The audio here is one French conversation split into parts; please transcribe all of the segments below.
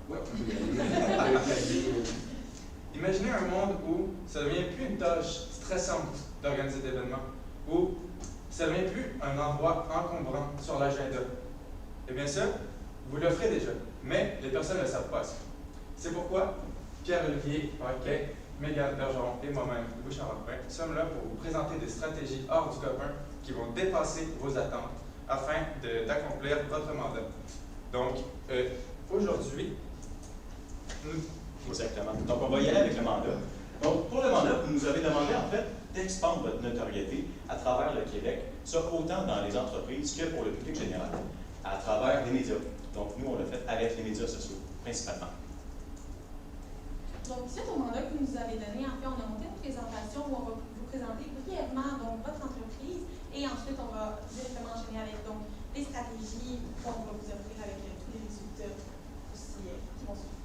Ouais, on peut y aller. Imaginez un monde où ça ne devient plus une tâche stressante d'organiser des événements, où ça ne devient plus un endroit encombrant sur l'agenda. Eh bien ça, vous l'offrez déjà, mais les personnes ne le savent pas assez. C'est pourquoi Pierre-Olivier Paquet, Mégane Bergeron et moi-même, Louis Charles-Rapin, sommes là pour vous présenter des stratégies hors du commun qui vont dépasser vos attentes afin d'accomplir votre mandat. Donc, aujourd'hui, nous... Exactement. Donc, on va y aller avec le mandat. Donc, pour le mandat, vous nous avez demandé, en fait, d'expandre votre notoriété à travers le Québec, ça autant dans les entreprises que pour le public général, à travers les médias. Donc, nous, on l'a fait avec les médias sociaux, principalement. Donc, suite au mandat que vous nous avez donné, en fait, on a monté une présentation où on va vous présenter brièvement donc, votre entreprise et ensuite, on va directement enchaîner avec donc, les stratégies qu'on va vous offrir avec tous les résultats aussi qui vont suivre.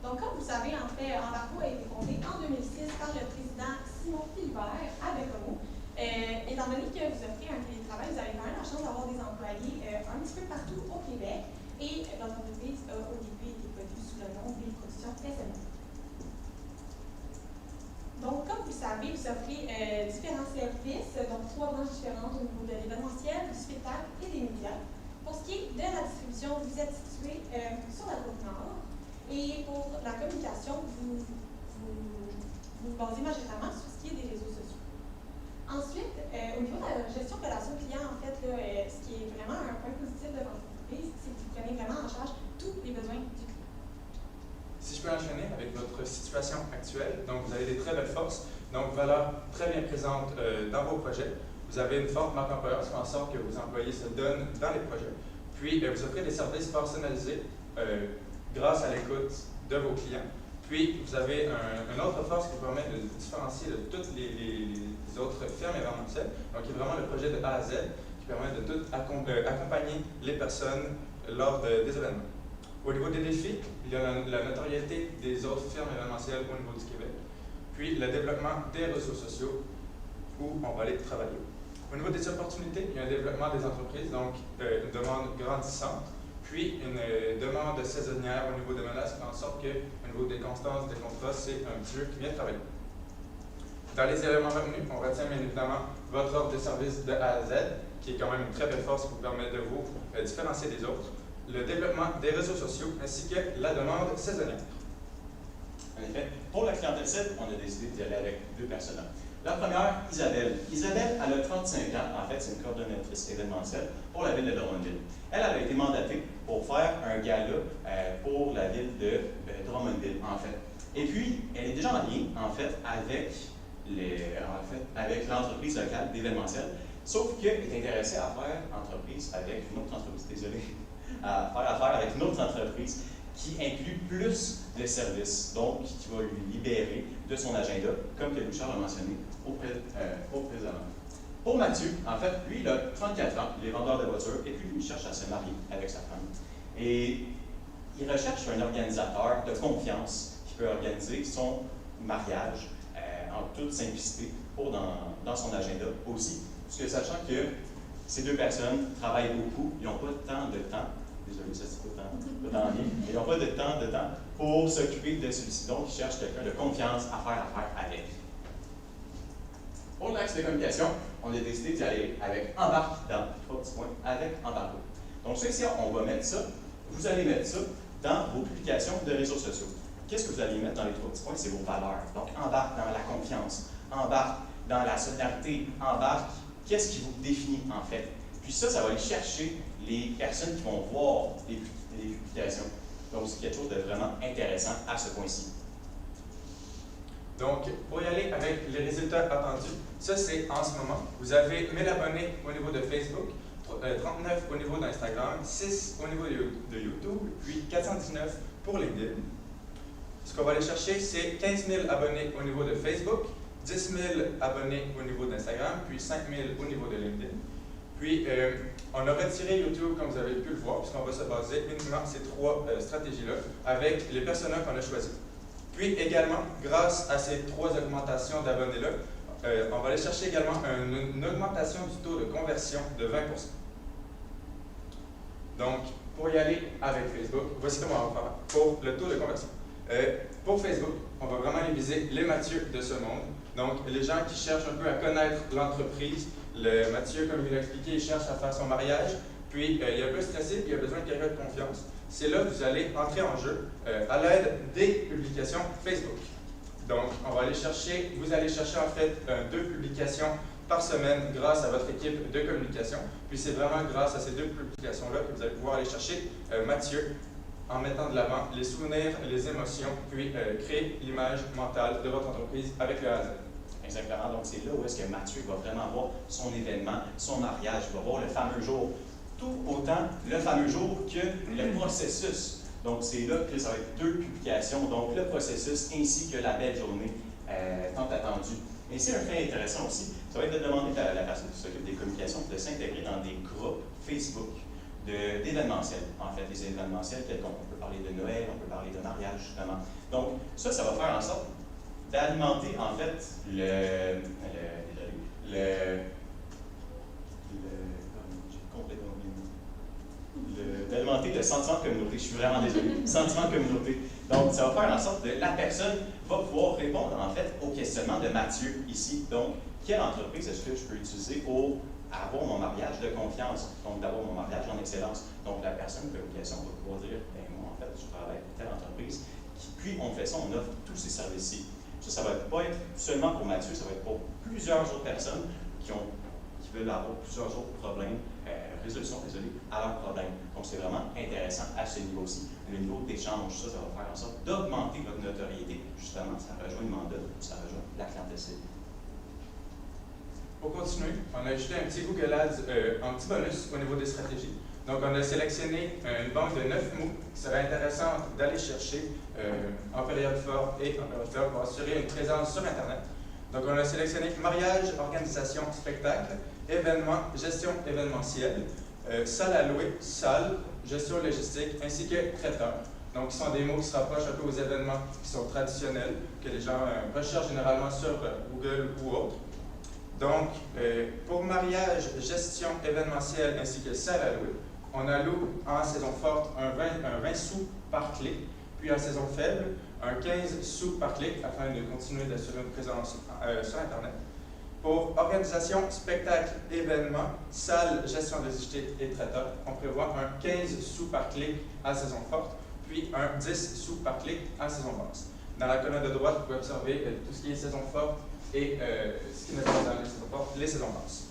Donc, comme vous le savez, en fait, Embargo a été fondé en 2006 par le président Simon Philibert à Bécomo. Étant donné que vous offrez un télétravail, vous avez quand même la chance d'avoir des employés un petit peu partout au Québec et notre entreprise a au début été connue sous le nom de Production SME. Donc, comme vous le savez, vous offrez différents services, donc 3 branches différentes au niveau de l'événementiel, du spectacle et des médias. Pour ce qui est de la distribution, vous êtes situé sur la Côte-Nord. Et pour la communication, vous basez majoritairement sur ce qui est des réseaux sociaux. Ensuite, au niveau de la gestion de relations clients, en fait, là, ce qui est vraiment un point positif de votre entreprise, c'est que vous prenez vraiment en charge tous les besoins du client. Si je peux enchaîner avec votre situation actuelle, donc vous avez des très belles forces, donc valeurs très bien présentes dans vos projets. Vous avez une forte marque employeur, ce qui fait en sorte que vos employés se donnent dans les projets. Puis, vous offrez des services personnalisés grâce à l'écoute de vos clients. Puis, vous avez une autre force qui vous permet de vous différencier de toutes les autres firmes événementielles. Donc, il y a vraiment le projet de A à Z qui permet de tout accompagner les personnes lors des événements. Au niveau des défis, il y a la notoriété des autres firmes événementielles au niveau du Québec. Puis, le développement des réseaux sociaux où on va aller travailler. Au niveau des opportunités, il y a un développement des entreprises, donc une demande grandissante. Puis, une demande saisonnière au niveau des menaces qui fait en sorte qu'au niveau des constances des contrats, c'est un petit jeu qui vient travailler. Dans les éléments revenus, on retient bien évidemment votre offre de service de A à Z, qui est quand même une très belle force qui vous permet de vous différencier des autres, le développement des réseaux sociaux, ainsi que la demande saisonnière. En effet, pour la clientèle cible, on a décidé d'y aller avec 2 personnes. La première, Isabelle. Isabelle, elle a 35 ans. En fait, c'est une coordonnatrice événementielle pour la ville de Drummondville. Elle avait été mandatée pour faire un gala pour la ville de Drummondville, en fait. Et puis, elle est déjà en lien, en fait, avec l'entreprise locale d'événementiel, sauf qu'elle est intéressée à faire entreprise avec une autre entreprise, désolé, à faire affaire avec une autre entreprise qui inclut plus de services, donc qui va lui libérer de son agenda, comme que Louis-Charles a mentionné au précédemment. Pour Mathieu, en fait, lui, il a 34 ans, il est vendeur de voitures, et puis lui, il cherche à se marier avec sa femme. Et il recherche un organisateur de confiance qui peut organiser son mariage en toute simplicité dans son agenda aussi. Parce que sachant que ces 2 personnes travaillent beaucoup, ils n'ont pas tant de temps. Désolé, ça c'est pas tant bien. Ils n'ont pas de temps pour s'occuper de celui-ci. Donc, ils cherchent quelqu'un de confiance à faire affaire avec. Pour l'axe de communication, on a décidé d'y aller avec Embarque dans 3 petits points, avec Embargo. Donc, ça ici, on va mettre ça, vous allez mettre ça dans vos publications de réseaux sociaux. Qu'est-ce que vous allez mettre dans les 3 petits points? C'est vos valeurs. Donc, embarque dans la confiance, embarque dans la solidarité, embarque, qu'est-ce qui vous définit en fait? Puis ça va aller chercher les personnes qui vont voir les publications. Donc, c'est quelque chose de vraiment intéressant à ce point-ci. Donc, pour y aller avec les résultats attendus, ça c'est en ce moment. Vous avez 1000 abonnés au niveau de Facebook, 39 au niveau d'Instagram, 6 au niveau de YouTube, puis 419 pour LinkedIn. Ce qu'on va aller chercher, c'est 15 000 abonnés au niveau de Facebook, 10 000 abonnés au niveau d'Instagram, puis 5 000 au niveau de LinkedIn. Puis, on a retiré YouTube, comme vous avez pu le voir, puisqu'on va se baser uniquement sur ces 3 stratégies-là avec les personas qu'on a choisis. Puis également, grâce à ces 3 augmentations d'abonnés-là, on va aller chercher également une augmentation du taux de conversion de 20 %. Donc, pour y aller avec Facebook, voici comment on va faire pour le taux de conversion. Pour Facebook, on va vraiment aller viser les Mathieu de ce monde. Donc, les gens qui cherchent un peu à connaître l'entreprise. Le Mathieu, comme il l'a expliqué, il cherche à faire son mariage, puis il est un peu stressé, puis il a besoin de quelqu'un de confiance. C'est là que vous allez entrer en jeu à l'aide des publications Facebook. Donc, on va aller chercher, vous allez chercher en fait 2 publications par semaine grâce à votre équipe de communication. Puis c'est vraiment grâce à ces 2 publications-là que vous allez pouvoir aller chercher Mathieu en mettant de l'avant les souvenirs, les émotions, puis créer l'image mentale de votre entreprise avec le A à Z. Exactement. Donc, c'est là où est-ce que Mathieu va vraiment voir son événement, son mariage, il va voir le fameux jour. Tout autant le fameux jour que le processus. Donc, c'est là que ça va être 2 publications. Donc, le processus ainsi que la belle journée tant attendue. Et c'est un fait intéressant aussi. Ça va être de demander à la personne qui s'occupe des communications de s'intégrer dans des groupes Facebook d'événementiels. En fait, des événementiels tels qu'on peut parler de Noël, on peut parler de mariage, justement. Donc, ça va faire en sorte d'alimenter, en fait, d'alimenter le sentiment de communauté. Je suis vraiment désolé. Sentiment de communauté. Donc, ça va faire en sorte que la personne va pouvoir répondre, en fait, au questionnement de Mathieu ici. Donc, quelle entreprise est-ce que je peux utiliser pour avoir mon mariage de confiance, donc d'avoir mon mariage en excellence. Donc, la personne de communication va pouvoir dire, ben moi, en fait, je travaille pour telle entreprise, puis on fait ça, on offre tous ces services-ci. Ça va pas être seulement pour Mathieu, ça va être pour plusieurs autres personnes qui veulent avoir plusieurs autres problèmes, résolution, à leurs problèmes. Donc, c'est vraiment intéressant à ce niveau-ci. Le niveau d'échange, ça va faire en sorte d'augmenter votre notoriété. Justement, ça rejoint le mandat, ça rejoint la clientèle cible. Pour continuer, on a ajouté un petit Google Ads, un petit bonus au niveau des stratégies. Donc, on a sélectionné une banque de 9 mots qui serait intéressant d'aller chercher en période forte et en période faible pour assurer une présence sur Internet. Donc, on a sélectionné mariage, organisation, spectacle, événement, gestion événementielle, salle à louer, salle, gestion logistique, ainsi que traiteur. Donc, ce sont des mots qui se rapprochent un peu aux événements qui sont traditionnels, que les gens recherchent généralement sur Google ou autre. Donc, pour mariage, gestion événementielle ainsi que salle à louer, on alloue en saison forte un 20 sous par clic, puis en saison faible, un 15 sous par clic afin de continuer d'assurer une présence sur Internet. Pour organisation, spectacle, événement, salle, gestion logistique et traiteur, on prévoit un 15 sous par clic à saison forte, puis un 10 sous par clic à saison basse. Dans la colonne de droite, vous pouvez observer tout ce qui est saison forte et ce qui n'est pas dans les saisons fortes, les saisons basses.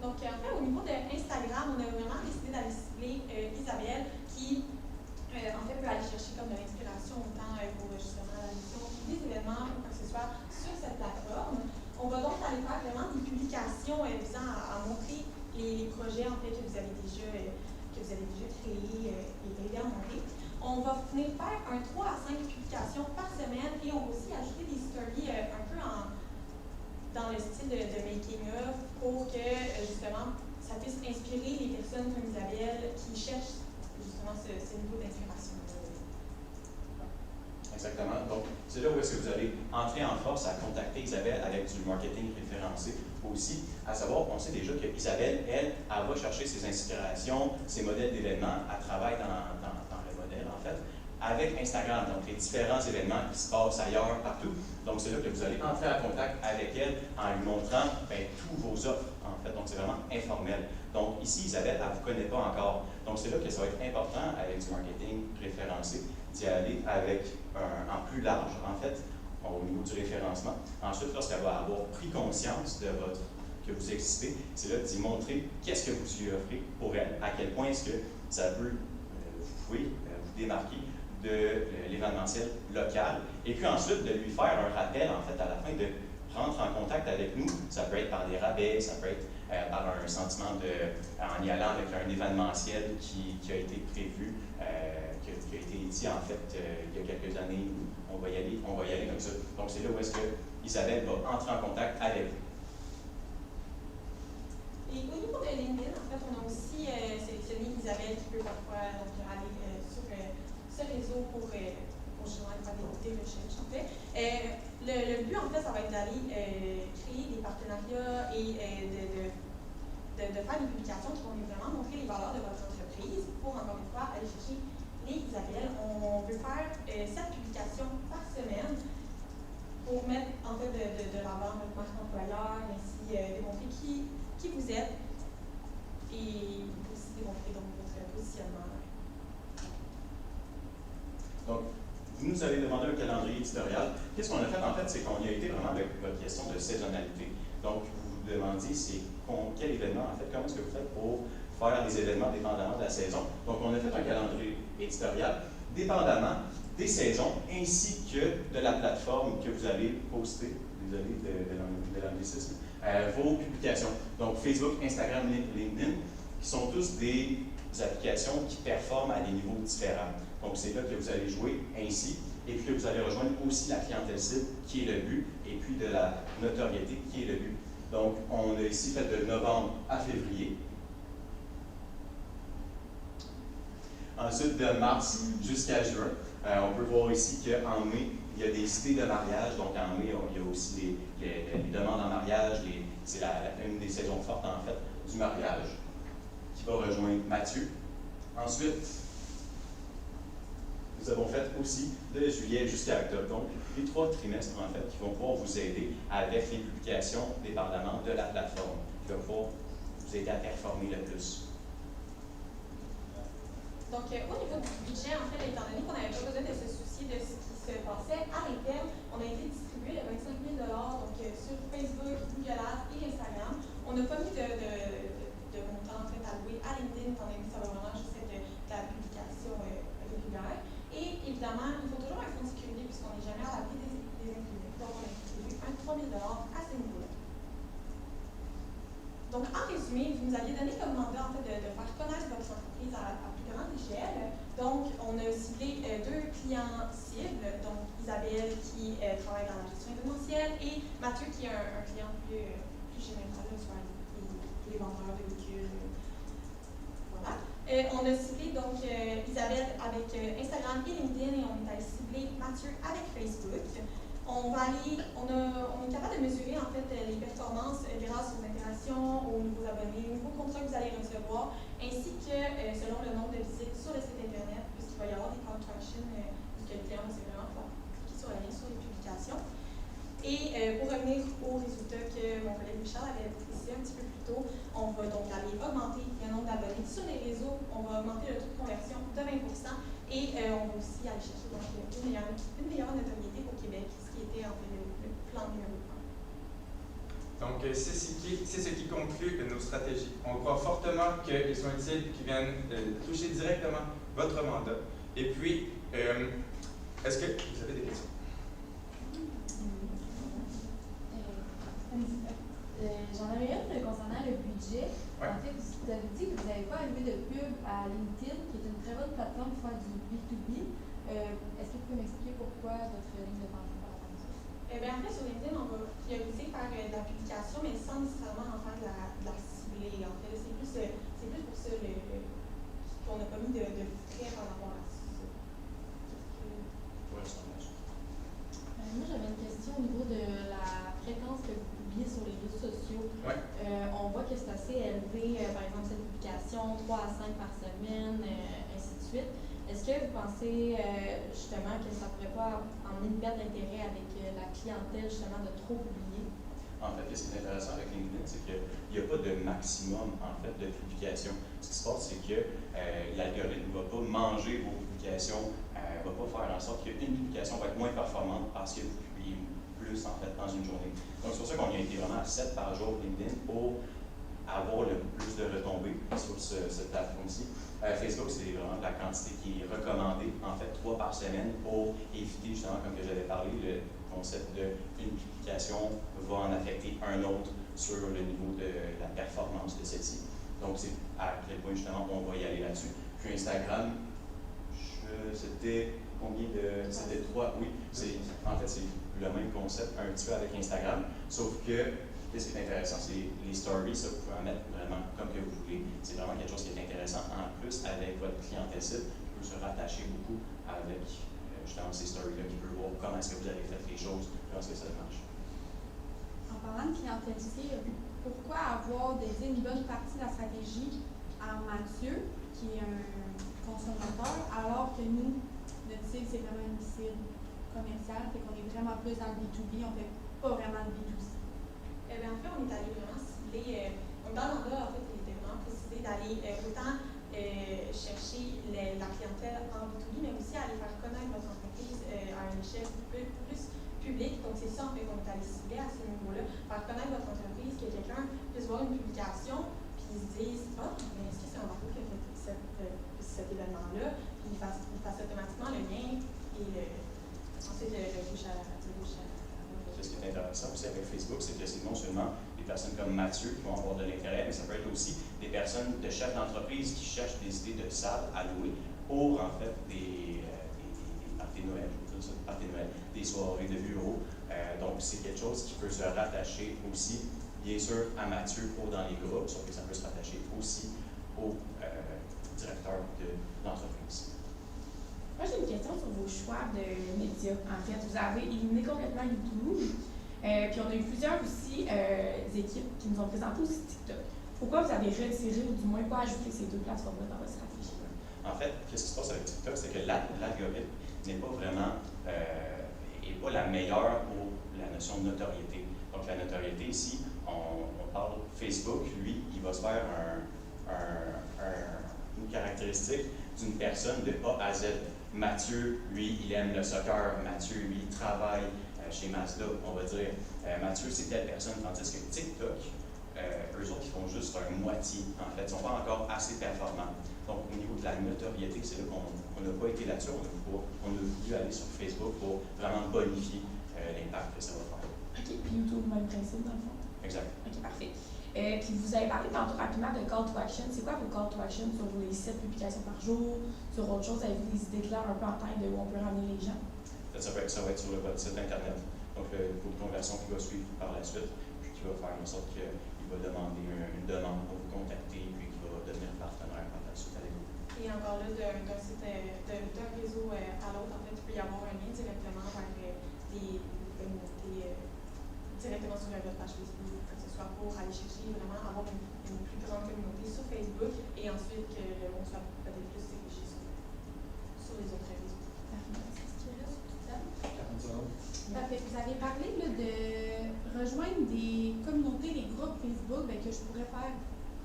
Donc, en fait, au niveau d'Instagram, on a vraiment décidé d'aller cibler Isabelle qui, en fait, peut aller chercher comme de l'inspiration autant pour justement la mission des événements ou quoi que ce soit sur cette plateforme. On va donc aller faire vraiment des publications visant à montrer les projets en fait que vous avez déjà créés et aidé à monter. On va venir faire un 3 à 5 publications par semaine et on va aussi ajouter des stories un peu dans le style de making-of pour que justement ça puisse inspirer les personnes comme Isabelle qui cherchent justement ce niveau d'inspiration. Exactement. Donc, c'est là où est-ce que vous allez entrer en force à contacter Isabelle avec du marketing référencé aussi. À savoir, on sait déjà que Isabelle, elle va chercher ses inspirations, ses modèles d'événements, elle travaille dans le modèle, en fait, avec Instagram, donc les différents événements qui se passent ailleurs, partout. Donc, c'est là que vous allez entrer en contact avec elle en lui montrant tous vos offres, en fait. Donc, c'est vraiment informel. Donc, ici, Isabelle, elle ne vous connaît pas encore. Donc, c'est là que ça va être important avec du marketing référencé, d'y aller avec en plus large, en fait, au niveau du référencement. Ensuite, lorsqu'elle va avoir pris conscience de que vous existez, c'est là d'y montrer qu'est-ce que vous lui offrez pour elle, à quel point est-ce que ça peut, vous pouvez vous démarquer de l'événementiel local, et puis ensuite de lui faire un rappel, en fait, à la fin, de rentrer en contact avec nous. Ça peut être par des rabais, ça peut être par un sentiment en y allant avec un événementiel qui a été prévu, qui a été dit en fait il y a quelques années, où on va y aller comme ça. Donc c'est là où est-ce que Isabelle va entrer en contact avec vous. Et au niveau de LinkedIn, en fait, on a aussi sélectionné Isabelle qui peut parfois aller sur ce réseau pour justement faire des recherches, en fait. Le but, en fait, ça va être d'aller créer des partenariats et de faire des publications qui vont vraiment montrer les valeurs de votre entreprise pour, encore une fois, aller chercher les appels. On veut faire 7 publications par semaine pour mettre en fait de l'avant votre marque employeur, ainsi démontrer qui vous êtes et aussi démontrer donc votre positionnement. Donc, vous nous avez demandé un calendrier éditorial. Qu'est-ce qu'on a fait en fait, c'est qu'on y a été vraiment avec votre question de saisonnalité. Donc, vous vous demandiez quel événement, en fait, comment est-ce que vous faites pour faire des événements dépendamment de la saison. Donc, on a fait un calendrier éditorial dépendamment des saisons ainsi que de la plateforme que vous allez poster, désolé de l'anglicisme, vos publications. Donc, Facebook, Instagram, LinkedIn, qui sont tous des applications qui performent à des niveaux différents. Donc, c'est là que vous allez jouer ainsi, et puis que vous allez rejoindre aussi la clientèle cible, qui est le but, et puis de la notoriété, qui est le but. Donc, on a ici fait de novembre à février. Ensuite, de mars jusqu'à juin. On peut voir ici qu'en mai, il y a des idées de mariage. Donc, en mai, il y a aussi les demandes en mariage. C'est une des saisons fortes, en fait, du mariage, qui va rejoindre Mathieu. Ensuite, nous avons fait aussi de juillet jusqu'à octobre. Donc, les 3 trimestres, en fait, qui vont pouvoir vous aider avec les publications, dépendamment de la plateforme, qui va pouvoir vous aider à performer le plus. Donc, au niveau du budget, en fait, étant donné qu'on n'avait pas besoin de se soucier de ce qui se passait à l'interne, on a été distribué de 25 000 donc sur Facebook, Google Ads et Instagram. On n'a pas mis de montant en fait alloué à LinkedIn, étant donné que ça va vraiment juste être de la publication régulière. Et évidemment, il faut toujours un fonds de sécurité puisqu'on n'est jamais à l'abri des imprévus. Donc, on a distribué un 3 000 à ce niveau-là. Donc, en résumé, vous nous aviez donné comme mandat en fait, de faire connaître votre entreprise à plus grande échelle. Donc, on a ciblé 2 clients cibles, donc Isabelle qui travaille dans la gestion événementielle et Mathieu qui est un client plus général, soit les vendeurs de véhicules. Voilà. On a ciblé donc Isabelle avec Instagram et LinkedIn et on est allé cibler Mathieu avec Facebook. On est capable de mesurer en fait les performances grâce aux interactions, aux nouveaux abonnés, aux nouveaux contrats que vous allez recevoir, ainsi que selon le nombre de visites sur le site internet, puisqu'il va y avoir des call to action, puisque le client c'est vraiment pour cliquer sur le lien sur les publications. Et pour revenir aux résultats que mon collègue Michel avait précisé un petit peu plus tôt, on va donc aller augmenter le nombre d'abonnés sur les réseaux, on va augmenter le taux de conversion de 20% et on va aussi aller chercher donc, une meilleure notoriété au Québec, ce qui était en fait le plan numéro 1. Donc, c'est ce qui conclut nos stratégies. On croit fortement qu'ils sont utiles, qu'ils viennent toucher directement votre mandat. Et puis, est-ce que vous avez des questions? J'en avais une concernant le budget. Ouais. En fait, vous avez dit que vous n'avez pas alloué de pub à LinkedIn, qui est une très bonne plateforme pour faire du B2B. Est-ce que vous pouvez m'expliquer pourquoi votre ligne de pensée par rapport à ça? En fait, sur LinkedIn, on va prioriser faire de la publication, mais sans nécessairement en faire de la ciblée. En fait, c'est plus pour ça qu'on n'a pas mis de frais par rapport à ça. Moi, j'avais une question au niveau de la fréquence que vous publiez sur les réseaux sociaux. Ouais. On voit que c'est assez élevé, par exemple, cette publication, 3 à 5 par semaine, ainsi de suite. Est-ce que vous pensez justement que ça ne pourrait pas emmener une perte d'intérêt avec la clientèle, justement, de trop publier? En fait, ce qui est intéressant avec LinkedIn, c'est qu'il n'y a pas de maximum en fait, de publications. Ce qui se passe, c'est que l'algorithme ne va pas manger vos publications, ne va pas faire en sorte qu'une publication va être moins performante parce que vous publiez plus en fait, dans une journée. Donc, c'est pour ça qu'on a été vraiment à 7 par jour LinkedIn pour avoir le plus de retombées sur cette plateforme-ci. Facebook, c'est vraiment la quantité qui est recommandée, en fait, 3 par semaine pour éviter, justement, comme que j'avais parlé, le concept d'une publication va en affecter un autre sur le niveau de la performance de celle-ci. Donc, c'est à quel point, justement, on va y aller là-dessus. Puis Instagram, c'était combien de... C'était 3, oui. En fait, c'est le même concept un petit peu avec Instagram, sauf que ce qui est intéressant, c'est les stories, ça, vous pouvez en mettre vraiment comme que vous voulez. C'est vraiment quelque chose qui est intéressant. En plus, avec votre clientèle cible, qui peut se rattacher beaucoup avec justement ces stories-là, qui peut voir comment est-ce que vous avez fait les choses, comment est-ce que ça marche. En parlant de clientèle cible, pourquoi avoir dédié une bonne partie de la stratégie à Mathieu, qui est un consommateur, alors que nous, notre cible, c'est vraiment une cible commerciale, fait qu'on est vraiment plus dans le B2B, on fait pas vraiment le B2C. Eh bien, en fait, on est allé vraiment cibler, donc dans le mandat, en fait, il était vraiment précisé d'aller autant chercher la clientèle en B2B, mais aussi aller faire connaître votre entreprise à une échelle plus publique. Donc, c'est ça, en fait, qu'on est allé cibler à ce niveau-là. Faire connaître votre entreprise, que quelqu'un puisse voir une publication, puis il se dise, ah, mais est-ce que c'est un bateau qui a fait cet événement-là, puis il fasse automatiquement le lien et ensuite le bouche à Ce qui est intéressant aussi avec Facebook, c'est que c'est non seulement des personnes comme Mathieu qui vont avoir de l'intérêt, mais ça peut être aussi des personnes de chefs d'entreprise qui cherchent des idées de salles à louer pour en fait des parties de Noël, des soirées de bureau. Donc c'est quelque chose qui peut se rattacher aussi, bien sûr, à Mathieu pour dans les groupes, sauf que ça peut se rattacher aussi au directeur de l'entreprise. Moi, j'ai une question sur vos choix de médias. En fait, vous avez éliminé complètement YouTube, puis on a eu plusieurs aussi équipes qui nous ont présenté aussi TikTok. Pourquoi vous avez retiré ou du moins pas ajouté ces deux plateformes-là dans votre stratégie? En fait, qu'est-ce qui se passe avec TikTok, c'est que l'algorithme n'est pas vraiment, est pas la meilleure pour la notion de notoriété. Donc, la notoriété ici, on parle Facebook, lui, il va se faire une caractéristique d'une personne de A à Z. Mathieu, lui, il aime le soccer. Mathieu, lui, il travaille chez Mazda, on va dire. Mathieu, c'est telle personne, tandis que TikTok, eux autres, ils font juste un moitié, en fait. Ils ne sont pas encore assez performants. Donc, au niveau de la notoriété, c'est là qu'on n'a pas été là-dessus. On a voulu aller sur Facebook pour vraiment bonifier l'impact que ça va faire. OK. Puis YouTube, même principe, dans le fond? Exact. OK, parfait. Puis vous avez parlé tantôt rapidement de call to action. C'est quoi vos call to action sur les 7 publications par jour, sur autre chose? Avez-vous des idées claires un peu en tête de où on peut ramener les gens? Ça va être sur votre site Internet. Donc, le coût de conversion qui va suivre par la suite, puis qui va faire en sorte qu'il va demander une demande pour vous contacter, puis qui va devenir partenaire par la suite avec vous. Et encore là, d'un réseau à l'autre, en fait, il peut y avoir un lien directement vers des communautés directement sur votre page Facebook, que ce soit pour aller chercher vraiment avoir une plus grande communauté sur Facebook et ensuite que le monde soit peut-être plus dirigé sur les autres réseaux. Parfait. Vous avez parlé là, de rejoindre des communautés, des groupes Facebook que je pourrais faire,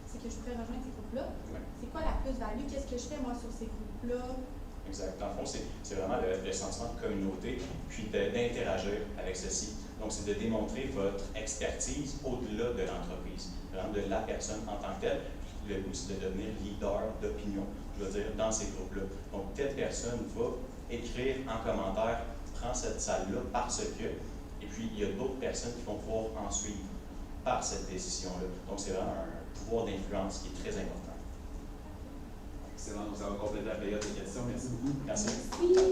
c'est que je pourrais rejoindre ces groupes-là. Ouais. C'est quoi la plus-value? Qu'est-ce que je fais moi sur ces groupes-là? Exact. Dans le fond, c'est vraiment le sentiment de communauté, puis d'interagir avec ceci. Donc, c'est de démontrer votre expertise au-delà de l'entreprise, vraiment de la personne en tant que telle. Puis le but, c'est de devenir leader d'opinion, je veux dire, dans ces groupes-là. Donc, telle personne va écrire en commentaire, prends cette salle-là parce que, et puis il y a d'autres personnes qui vont pouvoir en suivre par cette décision-là. Donc, c'est vraiment un pouvoir d'influence qui est très important. Excellent. Nous avons complété la période de questions. Merci beaucoup. Merci. Merci.